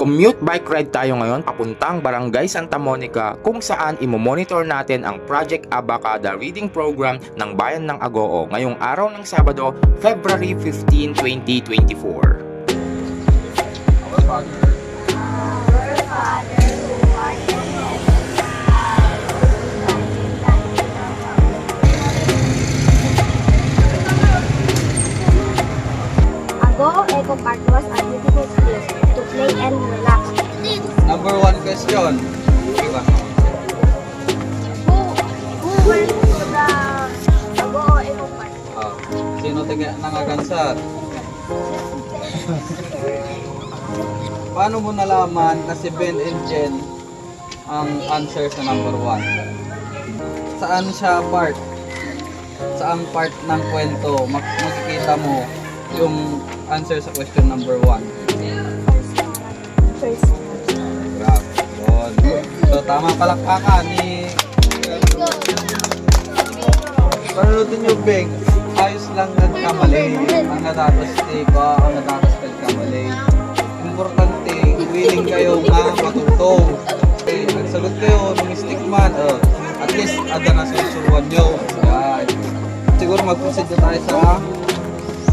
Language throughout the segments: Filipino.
Commute bike ride tayo ngayon papuntang Barangay Santa Monica kung saan imomonitor natin ang Project Abaca, the reading program ng Bayan ng Agoo ngayong araw ng Sabado, February 15, 2024. Agoo Eco Park was a beautiful place to play and relax. Number one question. Diba? Who went to the Agoo Eco Park? Sino nangagansan? Paano mo nalaman na si Ben and Jen ang answer sa number one? Saan siya part? Saang part ng kwento makikita mo yung answer sa question number 1? First. Grabe. So, tamang palakpakan ni... Panunutin nyo, Beng. Ayos lang nagkamali. Ang natatastik ko, ang natatastik kamali. Importante, willing kayo nga matuto. Okay, nagsagot kayo ng stick man. At least, ada na sinusuruan nyo. Yan. Siguro mag-proceed na tayo sa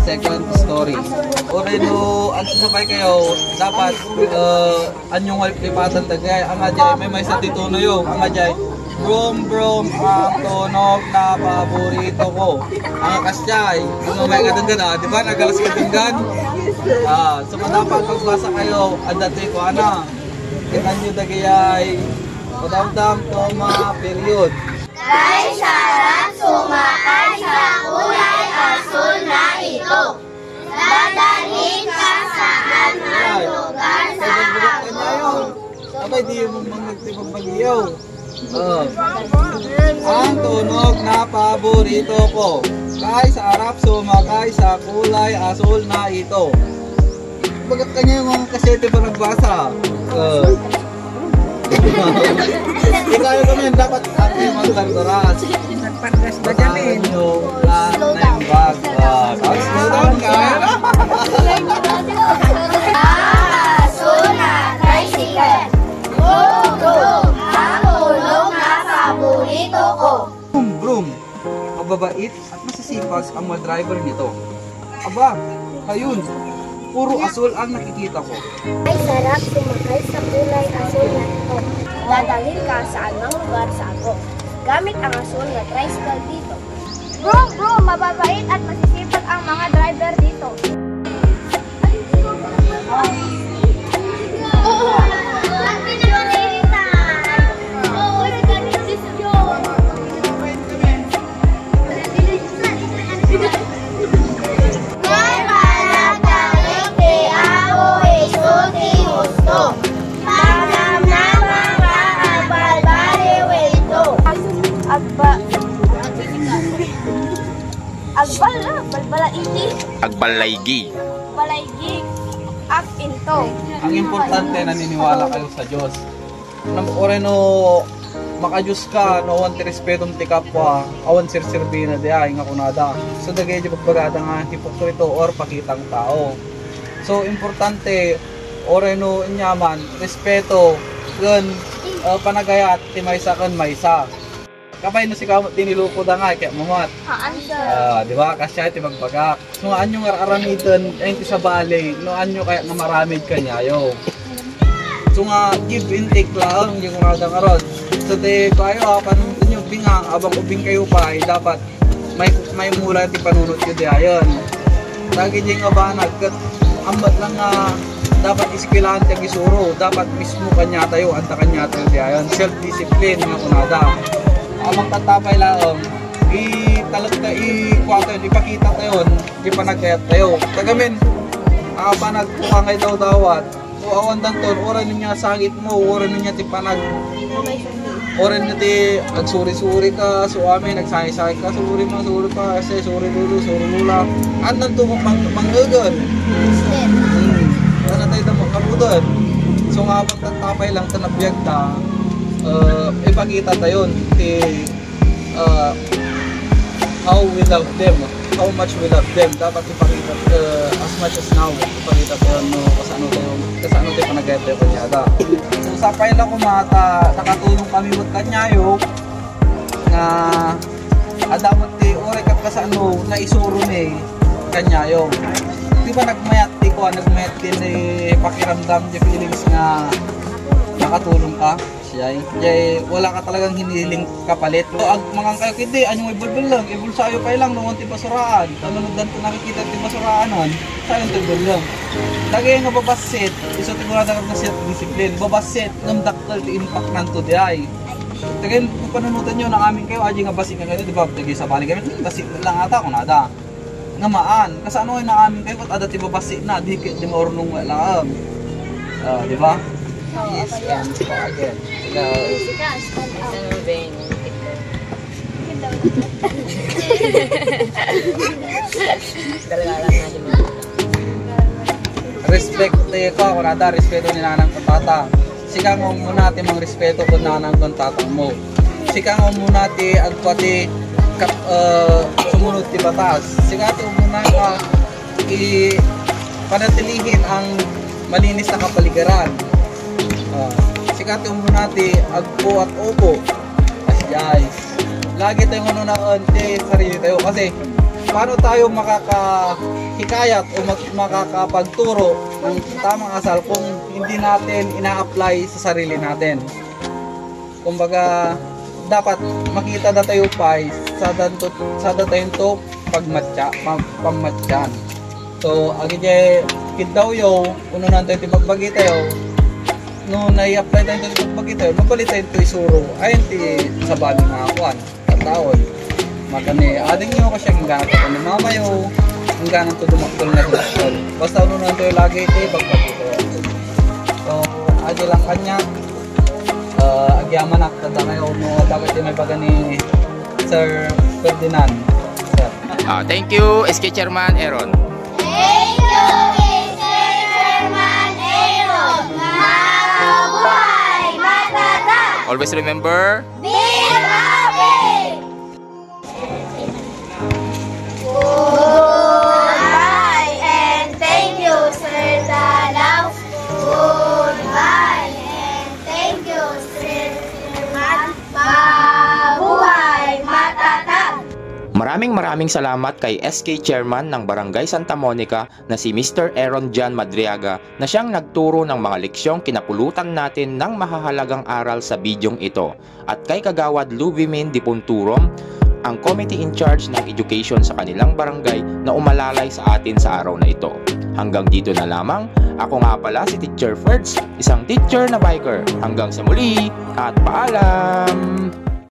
second story. Oreno, ang sasabay kayo, dapat anyong walipatan tagay. Ang ajay, may sa tituno yung. Ang ajay, brom, ang tunog na paborito ko. Ang kasyay, ang may kadanggan, di ba? Nagalas kadanggan. So, dapat pagbasa kayo, adati ko, kitan nyo tagay, padamdam, toma, period. Kay sarap sumakay sa kulay asul na ito. Dadalhin ka saan ang lugar sa Agoo. Abay, di mo nagtipagbagiyaw. Ang tunog na paborito ko. Kay sarap sumakay sa kulay asul na ito. Bagat kanya yung mga kasete pa nagbasa. Ikaw yung kami, dapat ating magtantaras. Nagpadres ba dyan? Yung lahat na yung bag. Tapos slow down ka. Asul na tricycle. Brum, ang tulong na paborito ko. Brum. Mababait at masisipag ang mga driver nito. Aba, ayun. Puro asul ang nakikita ko. Ay sarap sumakay sa kulay asul na ito. Dadalhin ka sa anumang lugar sa Agoo. Gamit ang asul na tricycle dito. Bro, mababait at masisipag ang mga driver dito. Agbalaygi. Balaygi. Ak into. Ang importante, naniniwala kayo sa Diyos. Oreno, makajus ka, no awan ti respetong ti kapwa, awan sirsirbina di ay nga kunada. So dagay di pagbagada nga hipokrito or pakitang tao. So importante, oreno inyaman, respeto, gun, panagayat, ti maysa kan maysa. Kapay no si kamot tinilupo da nga, kaya mamat. Di ba? Kasi iti magbagak. No, anyo nga aramitan, ayun ti sa balay, no, anyo kaya nga maramid kanyayo. So nga, give and take lang, yung mga dangarod. So, di kayo, panunutin yung bingang, abang ubing kayo pa, dapat may mula ti panunot yun di ayon. Lagi niya nga ba, ambat lang nga, dapat iskilahan tiyang isuro, dapat mismo kanya tayo, anta kanya tayo di ayon. Self-discipline, mga kunada. Amang tatapay lang, ipakita tayo, ipanagkayat tayo. Tagamin, panagpukangay daw dawat, o awan danton, oran niya sangit mo, oran niya ti oran niya ti nagsuri-suri ka, so amin, nagsangit-sangit ka, suri pa, kasi suri lula. Andan to manggagan. Ano tayo na kabudan. So nga, tatapay lang, tanabiyag ta, ipakita tayo how we love them, how much we love them. Dapat ipakita as much as now. Ipakita tayo no, kasano tayo panagayat tayo kanyada. So sa paila ko mata, nakatulong kami with kanyayo na adamot ti ore kat kasano na isuro ni kanyayo. Di ba nagmayat din pakiramdam di feelings nga nakatulong ka siya. Wala ka talagang hinihiling kapalit. So, ag mga kayo kiti, anyong ibulbul lang, ibul sayo pa lang, nung ti basuraan. Tanunod dan nakikita ti basuraanon, sayo ti ibul lang. Lagi nga babasit, iso ti mula dagat na siya disiplin, babasit, ng daktal ti impact nanto di ay. Tagay, panunutan nyo ng amin kayo, aji nga basik nga kayo, di ba? Tagay sa bali kami, basik lang ata kung nada. Ngamaan, kasi ano yung naamin kayo, at ada ti babasik na, di maurnong lang. Di ba? Yes, and again. Respect ko ako nada, respeto ni nanang tata. Sika mo muna ti mang respeto ko nanang tata mo. Sika mo muna ti agpati sumunod ti batas. Sika ti muna ka panatilihin ang malinis na kapaligiran. Sikat yung muna natin agpo at opo asyay. Lagi tayong ano na sarili tayo kasi paano tayo makakahikayat o makakapagturo ng tamang asal kung hindi natin ina-apply sa sarili natin. Kumbaga dapat makita na tayo pa sa datayong to pagmatyan. So agad daw yo uno nanto ti pagbagi tayo no nai-apply tayo ti pagbagi tayo mapalit tayo ti isuro ayon ti sa bali nga kuan taon makani ading yo kasi ang ganat ko ni mamayo ang ganat to dumakol na dumakol basta uno nanto lagi ti pagbagi tayo. So adi lang kanya agyaman akta kayo no dapat ti may pagani Sir Ferdinand sir. Thank you SK Chairman Aaron. Thank you, Mr. Chairman Aaron. Mabuhay, matata. Always remember, Be happy. Goodbye and thank you, Sir Dalaw. Goodbye and thank you, Sir Chairman. Mabuhay, matata. maraming salamat kay SK Chairman ng Barangay Santa Monica na si Mr. Aaron John Madriaga na siyang nagturo ng mga leksyong kinapulutan natin ng mahahalagang aral sa bidyong ito, at kay Kagawad Lubimin Dipunturom, ang committee in charge ng education sa kanilang barangay na umalalay sa atin sa araw na ito. Hanggang dito na lamang, ako nga pala si Teacher Ferds, isang teacher na biker. Hanggang sa muli at paalam!